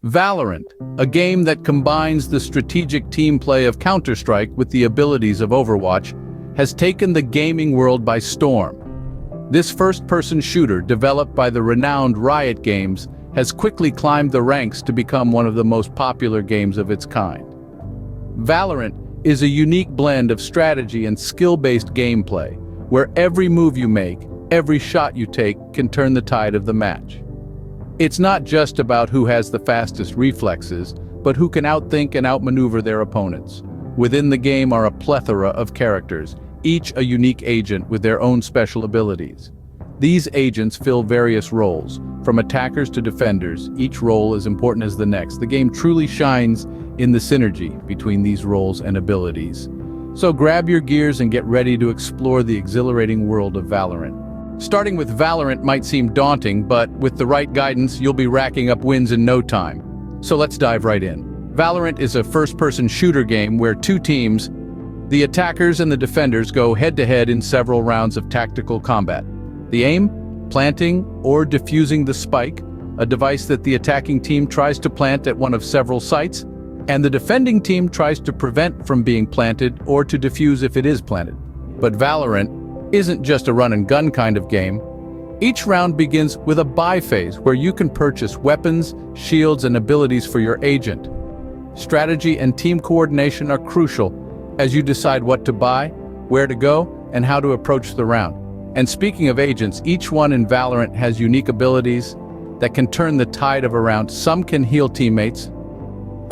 Valorant, a game that combines the strategic team play of Counter-Strike with the abilities of Overwatch, has taken the gaming world by storm. This first-person shooter, developed by the renowned Riot Games, has quickly climbed the ranks to become one of the most popular games of its kind. Valorant is a unique blend of strategy and skill-based gameplay, where every move you make, every shot you take, can turn the tide of the match. It's not just about who has the fastest reflexes, but who can outthink and outmaneuver their opponents. Within the game are a plethora of characters, each a unique agent with their own special abilities. These agents fill various roles, from attackers to defenders, each role as important as the next. The game truly shines in the synergy between these roles and abilities. So grab your gears and get ready to explore the exhilarating world of Valorant. Starting with Valorant might seem daunting, but with the right guidance, you'll be racking up wins in no time. So let's dive right in. Valorant is a first-person shooter game where two teams, the attackers and the defenders, go head-to-head in several rounds of tactical combat. The aim? Planting or defusing the spike, a device that the attacking team tries to plant at one of several sites, and the defending team tries to prevent from being planted or to defuse if it is planted. But Valorant isn't just a run-and-gun kind of game. Each round begins with a buy phase where you can purchase weapons, shields, and abilities for your agent. Strategy and team coordination are crucial as you decide what to buy, where to go, and how to approach the round. And speaking of agents, each one in Valorant has unique abilities that can turn the tide of a round. Some can heal teammates,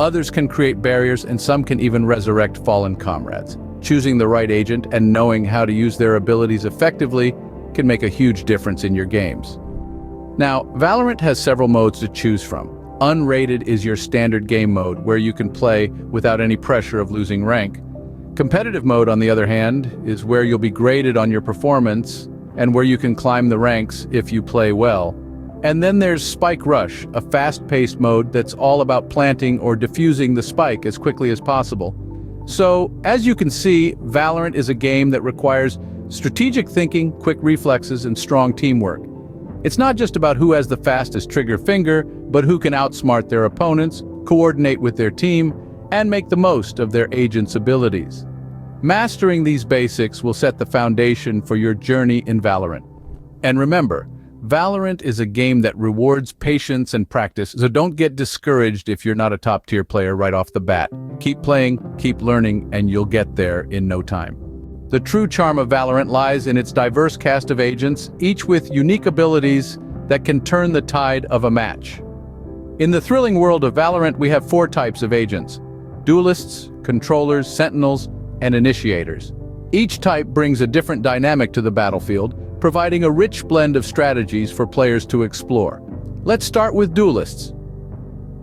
others can create barriers, and some can even resurrect fallen comrades. Choosing the right agent and knowing how to use their abilities effectively can make a huge difference in your games. Now, Valorant has several modes to choose from. Unrated is your standard game mode, where you can play without any pressure of losing rank. Competitive mode, on the other hand, is where you'll be graded on your performance and where you can climb the ranks if you play well. And then there's Spike Rush, a fast-paced mode that's all about planting or defusing the spike as quickly as possible. So, as you can see, Valorant is a game that requires strategic thinking, quick reflexes, and strong teamwork. It's not just about who has the fastest trigger finger, but who can outsmart their opponents, coordinate with their team, and make the most of their agent's abilities. Mastering these basics will set the foundation for your journey in Valorant. And remember, Valorant is a game that rewards patience and practice, so don't get discouraged if you're not a top-tier player right off the bat. Keep playing, keep learning, and you'll get there in no time. The true charm of Valorant lies in its diverse cast of agents, each with unique abilities that can turn the tide of a match. In the thrilling world of Valorant, we have four types of agents: duelists, controllers, sentinels, and initiators. Each type brings a different dynamic to the battlefield, providing a rich blend of strategies for players to explore. Let's start with duelists.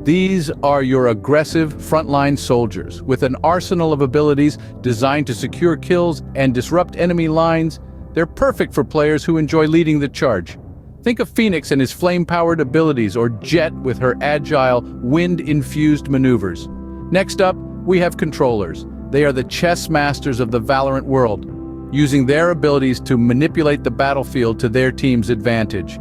These are your aggressive frontline soldiers with an arsenal of abilities designed to secure kills and disrupt enemy lines. They're perfect for players who enjoy leading the charge. Think of Phoenix and his flame-powered abilities, or Jet with her agile, wind-infused maneuvers. Next up, we have controllers. They are the chess masters of the Valorant world, using their abilities to manipulate the battlefield to their team's advantage.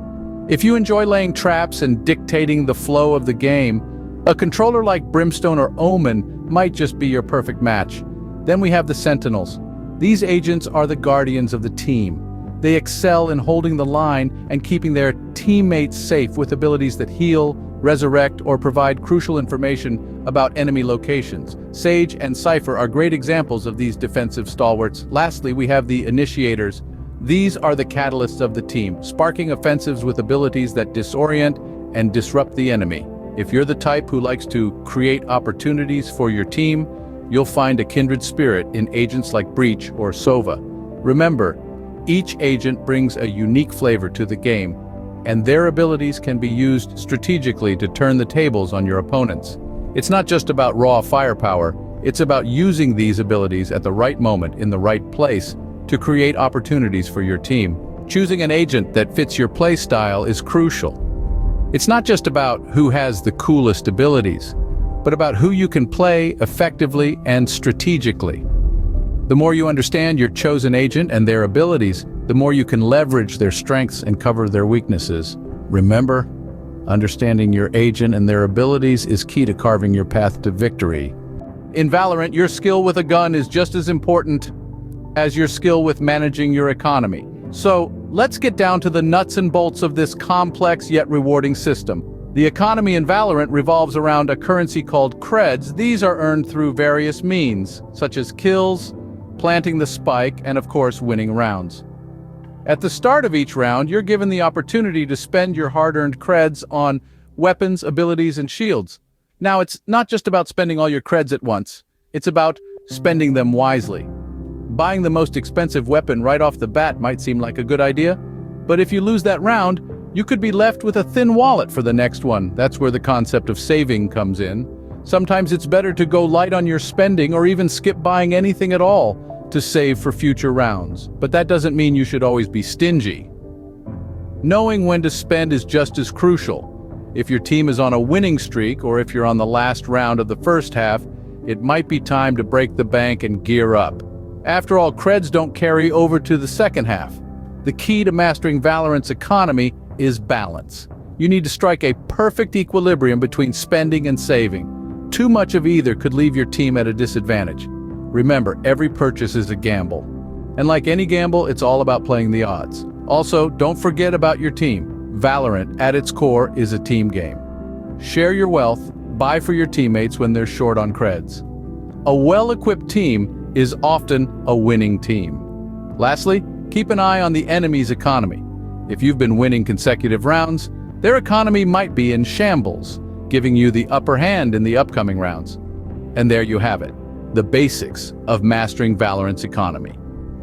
If you enjoy laying traps and dictating the flow of the game, a controller like Brimstone or Omen might just be your perfect match. Then we have the Sentinels. These agents are the guardians of the team. They excel in holding the line and keeping their teammates safe with abilities that heal, resurrect, or provide crucial information about enemy locations. Sage and Cypher are great examples of these defensive stalwarts. Lastly, we have the initiators. These are the catalysts of the team, sparking offensives with abilities that disorient and disrupt the enemy. If you're the type who likes to create opportunities for your team, you'll find a kindred spirit in agents like Breach or Sova. Remember, each agent brings a unique flavor to the game, and their abilities can be used strategically to turn the tables on your opponents. It's not just about raw firepower, it's about using these abilities at the right moment in the right place to create opportunities for your team. Choosing an agent that fits your play style is crucial. It's not just about who has the coolest abilities, but about who you can play effectively and strategically. The more you understand your chosen agent and their abilities, the more you can leverage their strengths and cover their weaknesses. Remember, Understanding your agent and their abilities is key to carving your path to victory. In Valorant, your skill with a gun is just as important as your skill with managing your economy. So, let's get down to the nuts and bolts of this complex yet rewarding system. The economy in Valorant revolves around a currency called creds. These are earned through various means, such as kills, planting the spike, and of course winning rounds. At the start of each round, you're given the opportunity to spend your hard-earned creds on weapons, abilities, and shields. Now, it's not just about spending all your creds at once. It's about spending them wisely. Buying the most expensive weapon right off the bat might seem like a good idea, but if you lose that round, you could be left with a thin wallet for the next one. That's where the concept of saving comes in. Sometimes it's better to go light on your spending or even skip buying anything at all to save for future rounds. But that doesn't mean you should always be stingy. Knowing when to spend is just as crucial. If your team is on a winning streak or if you're on the last round of the first half, it might be time to break the bank and gear up. After all, creds don't carry over to the second half. The key to mastering Valorant's economy is balance. You need to strike a perfect equilibrium between spending and saving. Too much of either could leave your team at a disadvantage. Remember, every purchase is a gamble. And like any gamble, it's all about playing the odds. Also, don't forget about your team. Valorant, at its core, is a team game. Share your wealth, buy for your teammates when they're short on creds. A well-equipped team is often a winning team. Lastly, keep an eye on the enemy's economy. If you've been winning consecutive rounds, their economy might be in shambles, giving you the upper hand in the upcoming rounds. And there you have it, the basics of mastering Valorant's economy.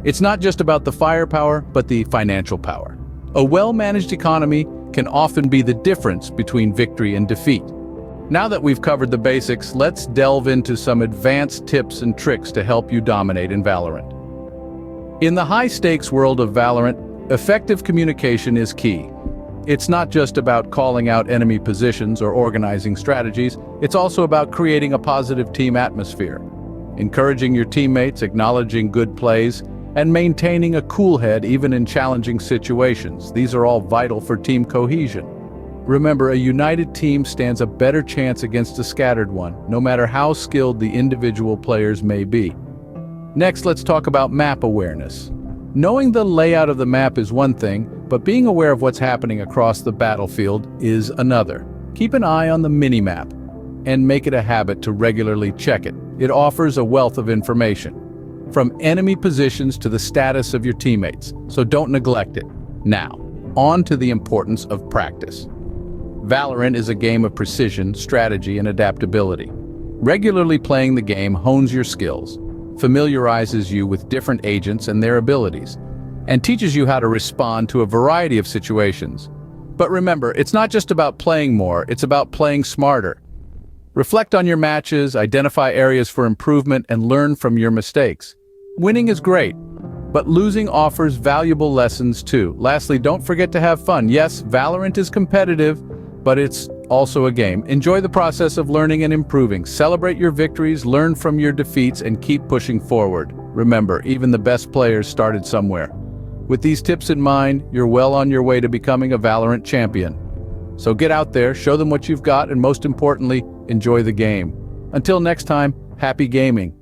It's not just about the firepower, but the financial power. A well-managed economy can often be the difference between victory and defeat. Now that we've covered the basics, let's delve into some advanced tips and tricks to help you dominate in Valorant. In the high-stakes world of Valorant, effective communication is key. It's not just about calling out enemy positions or organizing strategies, it's also about creating a positive team atmosphere. Encouraging your teammates, acknowledging good plays, and maintaining a cool head even in challenging situations. These are all vital for team cohesion. Remember, a united team stands a better chance against a scattered one, no matter how skilled the individual players may be. Next, let's talk about map awareness. Knowing the layout of the map is one thing, but being aware of what's happening across the battlefield is another. Keep an eye on the mini-map and make it a habit to regularly check it. It offers a wealth of information, from enemy positions to the status of your teammates, so don't neglect it. Now, on to the importance of practice. Valorant is a game of precision, strategy, and adaptability. Regularly playing the game hones your skills, familiarizes you with different agents and their abilities, and teaches you how to respond to a variety of situations. But remember, it's not just about playing more, it's about playing smarter. Reflect on your matches, identify areas for improvement, and learn from your mistakes. Winning is great, but losing offers valuable lessons too. Lastly, don't forget to have fun. Yes, Valorant is competitive, but it's also a game. Enjoy the process of learning and improving. Celebrate your victories, learn from your defeats, and keep pushing forward. Remember, even the best players started somewhere. With these tips in mind, you're well on your way to becoming a Valorant champion. So get out there, show them what you've got, and most importantly, enjoy the game. Until next time, happy gaming.